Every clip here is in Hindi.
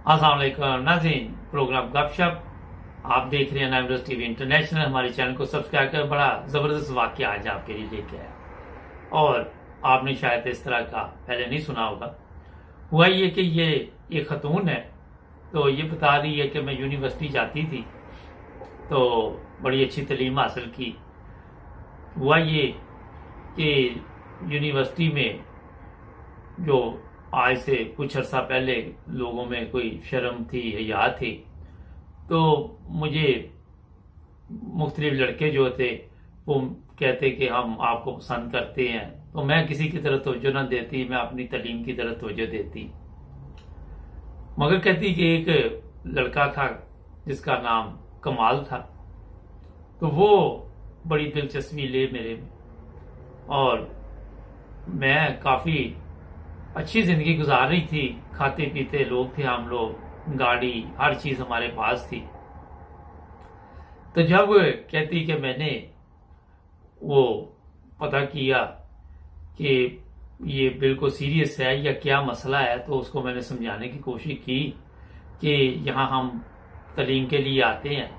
अस्सलाम वालेकुम नाज़रीन, प्रोग्राम गपशप आप देख रहे हैं नाइमरोज टीवी इंटरनेशनल। हमारे चैनल को सब्सक्राइब कर बड़ा ज़बरदस्त वाक़या आज आपके लिए लेके आया और आपने शायद इस तरह का पहले नहीं सुना होगा। हुआ ये कि ये एक खतून है, तो ये बता रही है कि मैं यूनिवर्सिटी जाती थी तो बड़ी अच्छी तालीम हासिल की। हुआ ये कि यूनिवर्सिटी में जो आज से कुछ अर्सा पहले लोगों में कोई शर्म थी, हया थी, तो मुझे मुख्तलिफ लड़के जो थे वो कहते कि हम आपको पसंद करते हैं, तो मैं किसी की तरफ तवज्जो न देती, मैं अपनी तालीम की तरफ तवज्जो देती। मगर कहती कि एक लड़का था जिसका नाम कमाल था, तो वो बड़ी दिलचस्पी ले मेरे में और मैं काफ़ी अच्छी जिंदगी गुजार रही थी। खाते पीते लोग थे हम लोग, गाड़ी हर चीज हमारे पास थी। तो जब कहती कि मैंने वो पता किया कि ये बिल्कुल सीरियस है या क्या मसला है, तो उसको मैंने समझाने की कोशिश की कि यहाँ हम तालीम के लिए आते हैं,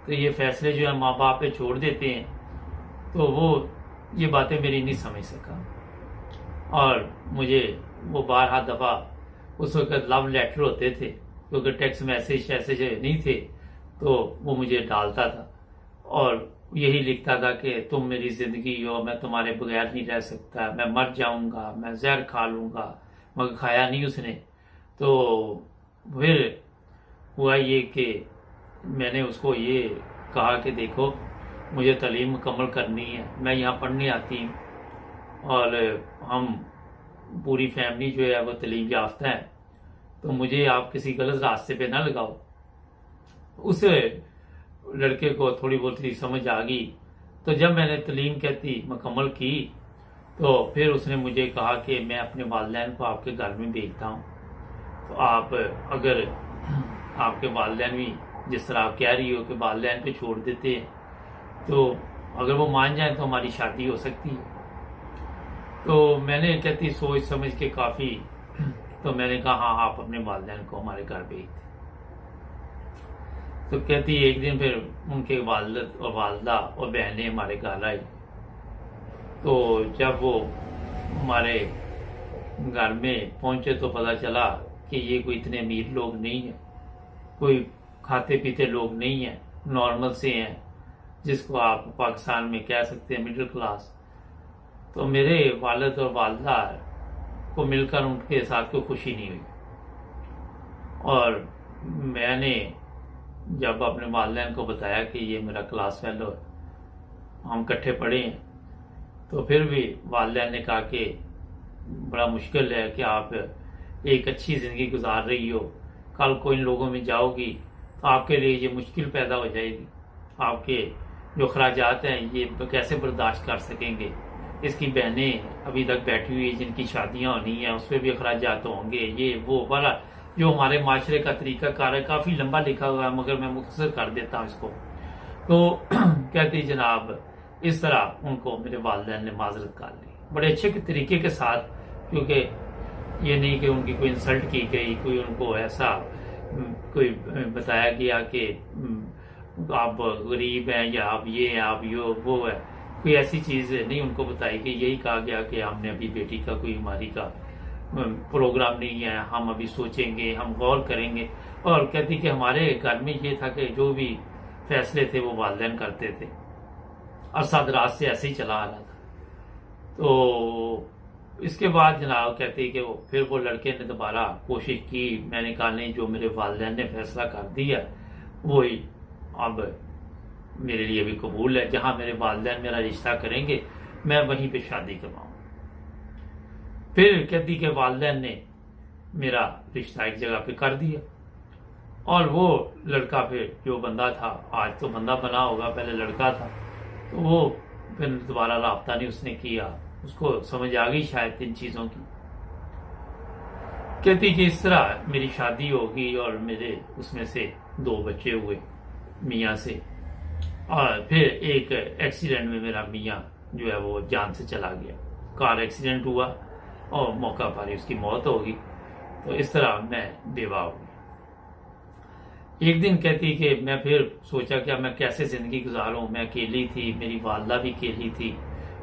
तो ये फैसले जो है माँ बाप पे छोड़ देते हैं। तो वो ये बातें मेरी नहीं समझ सका और मुझे वो 12 दफ़ा उस वक्त लव लेटर होते थे, क्योंकि टेक्स्ट मैसेज ऐसे नहीं थे, तो वो मुझे डालता था और यही लिखता था कि तुम मेरी ज़िंदगी हो, मैं तुम्हारे बगैर नहीं रह सकता, मैं मर जाऊंगा, मैं जहर खा लूंगा। मगर खाया नहीं उसने। तो फिर हुआ ये कि मैंने उसको ये कहा कि देखो, मुझे तालीम मुकम्मल करनी है, मैं यहाँ पढ़ने आती हूँ और हम पूरी फैमिली जो है वो तालीम याफ्ता है, तो मुझे आप किसी गलत रास्ते पे ना लगाओ। उस लड़के को थोड़ी बहुत ही समझ आ गई। तो जब मैंने तालीम कहती मुकम्मल की, तो फिर उसने मुझे कहा कि मैं अपने वालिदैन को आपके घर में भेजता हूँ, तो आप अगर आपके वालिदैन भी जिस तरह आप कह रही हो कि वालिदैन पे छोड़ देते हैं, तो अगर वो मान जाए तो हमारी शादी हो सकती है। तो मैंने कहती सोच समझ के काफ़ी, तो मैंने कहा हाँ, आप अपने वालिदैन को हमारे घर भेज दें। तो कहती एक दिन फिर उनके वालिद और वालदा और बहनें हमारे घर आई। तो जब वो हमारे घर में पहुंचे तो पता चला कि ये कोई इतने अमीर लोग नहीं है, कोई खाते पीते लोग नहीं है, नॉर्मल से हैं, जिसको आप पाकिस्तान में कह सकते हैं मिडिल क्लास। तो मेरे वालिद और वालदा को मिलकर उनके साथ कोई खुशी नहीं हुई और मैंने जब अपने वालिदैन को बताया कि ये मेरा क्लास फेलो है, हम इकट्ठे पढ़े हैं, तो फिर भी वालिदैन ने कहा कि बड़ा मुश्किल है कि आप एक अच्छी ज़िंदगी गुजार रही हो, कल को इन लोगों में जाओगी तो आपके लिए ये मुश्किल पैदा हो जाएगी, आपके जो खराजात हैं ये कैसे बर्दाश्त कर सकेंगे। इसकी बहनें अभी तक बैठी हुई है जिनकी शादियां होनी है, उस पर भी अखराजात होंगे, ये वो वाला जो हमारे माशरे का तरीका कार है। काफ़ी लंबा लिखा हुआ है मगर मैं मुख्तसर कर देता हूँ इसको। तो कहती जनाब इस तरह उनको मेरे वालिदैन ने माजरत कर ली बड़े अच्छे तरीके के साथ, क्योंकि ये नहीं कि उनकी कोई इंसल्ट की गई, कोई उनको ऐसा कोई बताया गया कि आप गरीब हैं या आप ये हैं, आप यो वो है, कोई ऐसी चीज़ नहीं उनको बताई गई। यही कहा गया कि हमने अभी बेटी का कोई हमारी का प्रोग्राम नहीं है, हम अभी सोचेंगे, हम गौर करेंगे। और कहती कि हमारे घर में ये था कि जो भी फैसले थे वो वालिदैन करते थे, अरसा दराज से ऐसे ही चला आ रहा था। तो इसके बाद जनाब कहती कि फिर वो लड़के ने दोबारा कोशिश की। मैंने कहा नहीं, जो मेरे वालिदैन ने फैसला कर दिया वही अब मेरे लिए भी कबूल है, जहां मेरे वालिदैन मेरा रिश्ता करेंगे मैं वहीं पे शादी करवाऊँ। फिर कहती के वालिदैन ने मेरा रिश्ता एक जगह पे कर दिया और वो लड़का फिर जो बंदा था, आज तो बंदा बना होगा, पहले लड़का था, तो वो फिर दोबारा राब्ता नहीं उसने किया, उसको समझ आ गई शायद इन चीज़ों की। कहती कि इस तरह मेरी शादी होगी और मेरे उसमें से 2 बच्चे हुए मियाँ से, और फिर एक एक्सीडेंट में मेरा मियाँ जो है वो जान से चला गया, कार एक्सीडेंट हुआ और मौका पर ही उसकी मौत होगी। तो इस तरह मैं बेवा हो गया। एक दिन कहती कि मैं फिर सोचा कि अब मैं कैसे जिंदगी गुजारूं। मैं अकेली थी, मेरी वालदा भी अकेली थी,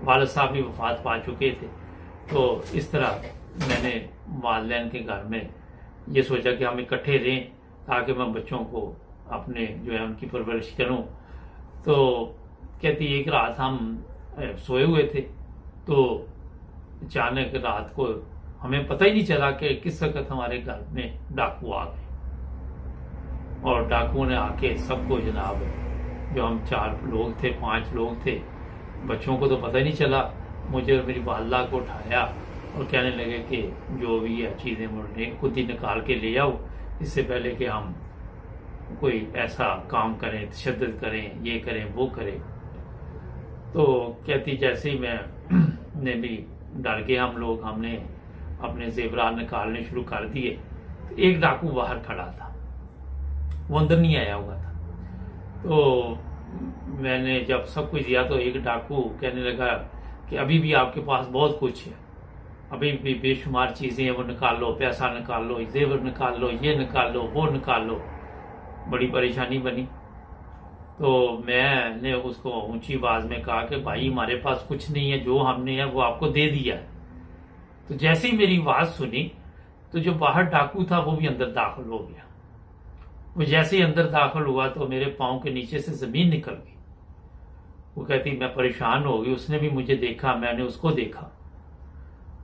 वालिद साहब भी वफात पा चुके थे। तो इस तरह मैंने वालिदैन के घर में ये सोचा कि हम इकट्ठे रहें ताकि मैं बच्चों को अपने जो है उनकी परवरिश करूं। तो कहती एक रात हम सोए हुए थे, तो अचानक रात को हमें पता ही नहीं चला कि किस वक्त हमारे घर में डाकू आ गए। और डाकुओं ने आके सबको जनाब, जो हम 4 लोग थे 5 लोग थे, बच्चों को तो पता ही नहीं चला, मुझे और मेरी वालदा को उठाया और कहने लगे कि जो भी है चीज़ें मुझे खुद ही निकाल के ले आओ, इससे पहले कि हम कोई ऐसा काम करें, तशद्दुद करें, ये करें वो करें। तो कहती जैसे ही मैं ने भी डर गए हम लोग, हमने अपने जेवरात निकालने शुरू कर दिए। तो एक डाकू बाहर खड़ा था, वो अंदर नहीं आया हुआ था। तो मैंने जब सब कुछ दिया तो एक डाकू कहने लगा कि अभी भी आपके पास बहुत कुछ है, अभी भी बेशुमार चीजें हैं, वो निकाल लो, पैसा निकाल लो, जेवर निकाल लो, ये निकाल लो, वो निकाल लो। बड़ी परेशानी बनी। तो मैंने उसको ऊंची आवाज में कहा कि भाई हमारे पास कुछ नहीं है, जो हमने है वो आपको दे दिया है। तो जैसे ही मेरी आवाज सुनी तो जो बाहर डाकू था वो भी अंदर दाखिल हो गया। वो जैसे ही अंदर दाखिल हुआ तो मेरे पांव के नीचे से जमीन निकल गई। वो कहती मैं परेशान हो गई, उसने भी मुझे देखा, मैंने उसको देखा,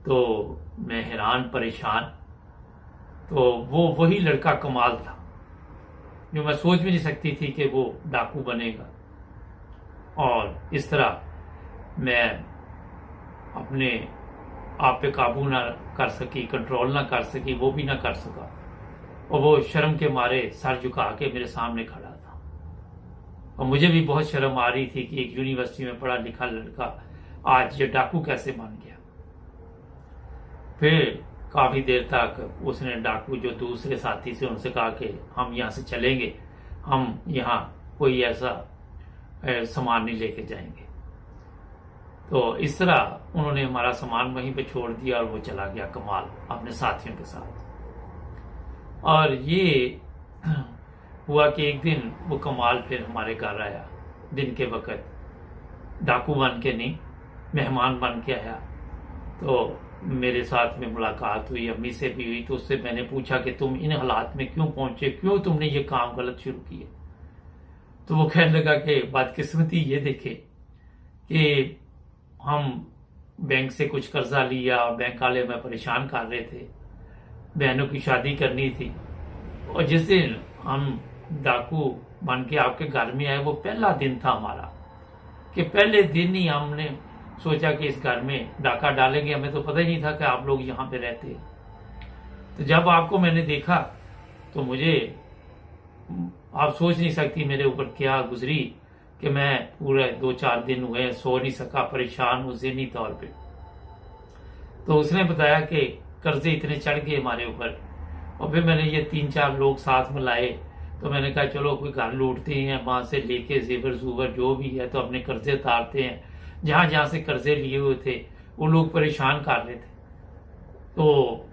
तो मैं हैरान परेशान। तो वो वही लड़का कमाल था जो मैं सोच भी नहीं सकती थी कि वो डाकू बनेगा। और इस तरह मैं अपने आप पे काबू ना कर सकी, कंट्रोल ना कर सकी, वो भी ना कर सका। और वो शर्म के मारे सर झुका के मेरे सामने खड़ा था। और मुझे भी बहुत शर्म आ रही थी कि एक यूनिवर्सिटी में पढ़ा लिखा लड़का आज ये डाकू कैसे बन गया। फिर काफी देर तक उसने डाकू जो दूसरे साथी से उनसे कहा कि हम यहाँ से चलेंगे, हम यहाँ कोई ऐसा सामान नहीं लेके जाएंगे। तो इस तरह उन्होंने हमारा सामान वहीं पे छोड़ दिया और वो चला गया कमाल अपने साथियों के साथ। और ये हुआ कि एक दिन वो कमाल फिर हमारे घर आया, दिन के वक्त, डाकू बन के नहीं, मेहमान बन के आया। तो मेरे साथ में मुलाकात हुई, अम्मी से भी हुई। तो उससे मैंने पूछा कि तुम इन हालात में क्यों पहुंचे, क्यों तुमने ये काम गलत शुरू किए। तो वो कहने लगा कि बदकिस्मती ये देखे कि हम बैंक से कुछ कर्जा लिया, बैंक वाले हमें परेशान कर रहे थे, बहनों की शादी करनी थी। और जिस दिन हम डाकू बन के आपके घर में आए वो पहला दिन था हमारा, कि पहले दिन ही हमने सोचा कि इस घर में डाका डालेंगे। हमें तो पता ही नहीं था कि आप लोग यहाँ पे रहते हैं। तो जब आपको मैंने देखा तो मुझे, आप सोच नहीं सकती मेरे ऊपर क्या गुजरी, कि मैं पूरे 2-4 दिन हुए सो नहीं सका, परेशान हूं ज़हनी तौर पे। तो उसने बताया कि कर्जे इतने चढ़ गए हमारे ऊपर। और फिर मैंने ये 3-4 लोग साथ में लाए। तो मैंने कहा चलो कोई घर लूटते हैं, वहां से लेके जेवर जूवर जो भी है, तो अपने कर्जे उतारते हैं। जहां जहां से कर्जे लिए हुए थे वो लोग परेशान कर रहे थे। तो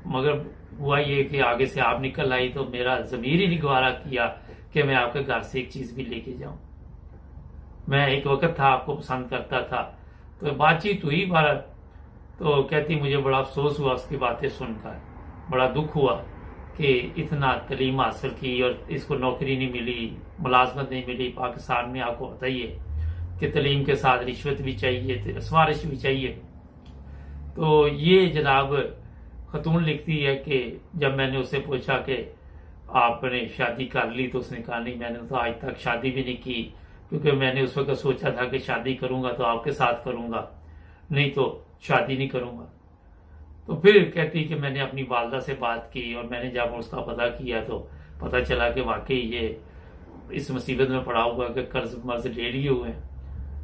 मगर हुआ ये कि आगे से आप निकल आई तो मेरा जमीर ही नहीं गवारा किया कि मैं आपके घर से एक चीज भी लेके जाऊं। मैं एक वक्त था आपको पसंद करता था। तो बातचीत हुई बार। तो कहती मुझे बड़ा अफसोस हुआ उसकी बातें सुनकर, बड़ा दुख हुआ कि इतना तलीम हासिल की और इसको नौकरी नहीं मिली, मुलाजमत नहीं मिली। पाकिस्तान में आपको पता ही है कि तलीम के साथ रिश्वत भी चाहिए, सिफारिश भी चाहिए। तो ये जनाब खतून लिखती है कि जब मैंने उससे पूछा कि आपने शादी कर ली, तो उसने कहा नहीं, मैंने तो आज तक शादी भी नहीं की, क्योंकि मैंने उस वक्त सोचा था कि शादी करूंगा तो आपके साथ करूंगा, नहीं तो शादी नहीं करूंगा। तो फिर कहती कि मैंने अपनी वालदा से बात की और मैंने जब उसका पता किया तो पता चला कि वाकई ये इस मुसीबत में पड़ा हुआ कि कर्ज मर्ज ले लिए हुए हैं।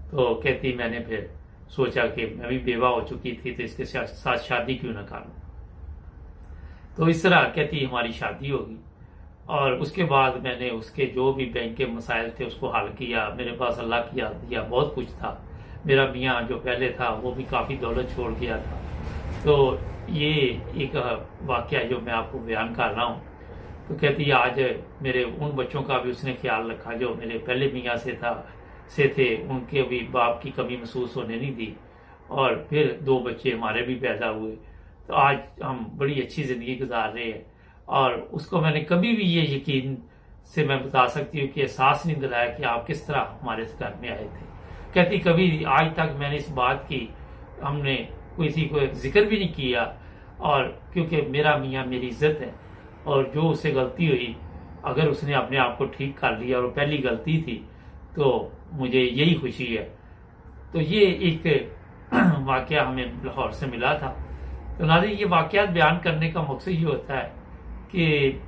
तो कहती मैंने फिर सोचा कि मैं भी बेवा हो चुकी थी तो इसके साथ शादी क्यों ना करूं। तो इस तरह कहती हमारी शादी होगी। और उसके बाद मैंने उसके जो भी बैंक के मसाइल थे उसको हल किया। मेरे पास अल्लाह की याद दिया बहुत कुछ था। मेरा मियाँ जो पहले था वो भी काफ़ी दौलत छोड़ गया था। तो ये एक वाकया जो मैं आपको बयान कर रहा हूँ। तो कहती है आज मेरे उन बच्चों का भी उसने ख्याल रखा जो मेरे पहले मियाँ से थे, उनके भी बाप की कमी महसूस होने नहीं दी, और फिर 2 बच्चे हमारे भी पैदा हुए। तो आज हम बड़ी अच्छी जिंदगी गुजार रहे हैं। और उसको मैंने कभी भी ये यकीन से मैं बता सकती हूँ कि एहसास नहीं दिलाया कि आप किस तरह हमारे घर में आए थे। कहती कभी आज तक मैंने इस बात की हमने किसी को जिक्र भी नहीं किया, और क्योंकि मेरा मियाँ मेरी इज्जत है, और जो उसे गलती हुई अगर उसने अपने आप को ठीक कर लिया और पहली गलती थी तो मुझे यही खुशी है। तो ये एक वाकया हमें लाहौर से मिला था। तो नाज़रीन, ये वाकयात बयान करने का मकसद ये होता है कि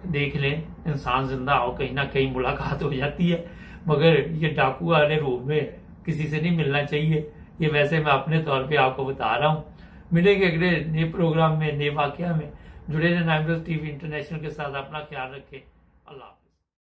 देख लें इंसान जिंदा हो, कहीं ना कहीं मुलाकात हो जाती है, मगर ये डाकू वाले रूप में किसी से नहीं मिलना चाहिए। ये वैसे मैं अपने तौर पे आपको बता रहा हूँ। मिलेंगे अगले नए प्रोग्राम में, नए वाकया में। जुड़े रहें नाइम न्यूज़ टीवी इंटरनेशनल के साथ। अपना ख्याल रखें। अल्लाह।